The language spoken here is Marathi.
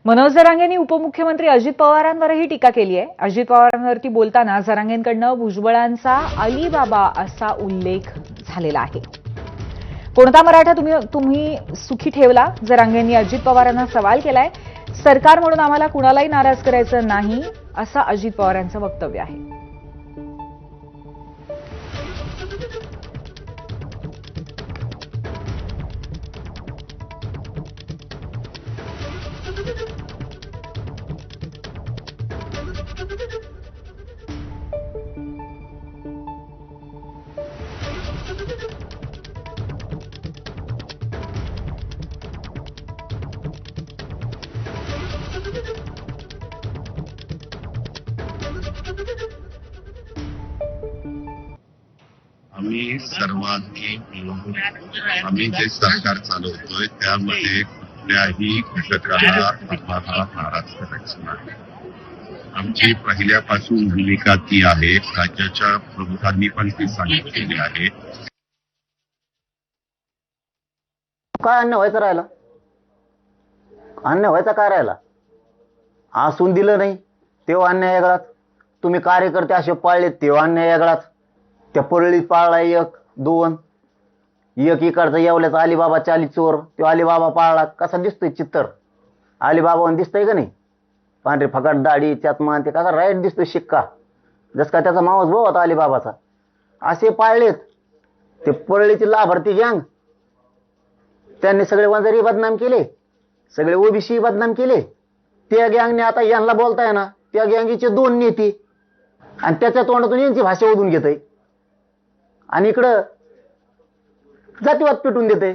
मनोज जरांगेंनी उपमुख्यमंत्री अजित पवारांवरही टीका केली आहे। अजित पवारांवरती बोलताना जरांगेंकडनं भुजबळांचा अलीबाबा असा उल्लेख झालेला आहे। कोणता मराठा तुम्ही सुखी ठेवला? जरांगेंनी अजित पवारांना सवाल केलाय। सरकार म्हणून आम्हाला कुणालाही नाराज करायचं नाही असं अजित पवारांचं वक्तव्य आहे। आम्ही सर्वांनी मिळून आम्ही जे सरकार चालवतोय त्यामध्ये कुठल्याही घटकाला आम्हाला नाराज करायचं नाही। आमची पहिल्यापासून भूमिका ती आहे, राज्याच्या प्रमुखांनी पण ती सांगितलेली आहे। काय अन्याय व्हायचा राहिला? अन्याय व्हायचा काय राहिला? आसून दिलं नाही तेव्हा अन्याय वेगळाच, तुम्ही कार्यकर्ते असे पाळले तेव्हा अन्याय वेगळाच। त्या परळीत पाळला एक दोन, एक इकडचा येवल्याचा अलिबाबा चाली चोर, तो अलिबाबा पाळला कसा दिसतोय चित्तर? अलिबाबा दिसतंय का नाही? पांढरी फकाट दाढी त्यात मान, ते कसा राईट दिसतोय शिक्का, जस का त्याचा मावस भाऊ होता अलिबाबाचा। असे पाळलेत ते परळीची लाभार्थी गँग, त्यांनी सगळे वंजारी बदनाम केले, सगळे ओबीसी बदनाम केले। त्या गँगने आता यांना बोलताय ना, त्या गँगीचे दोन नेते आणि त्याच्या तोंडातून यांची भाषा ओढून घेतय आणि इकडं जातीवाद पेटून देते।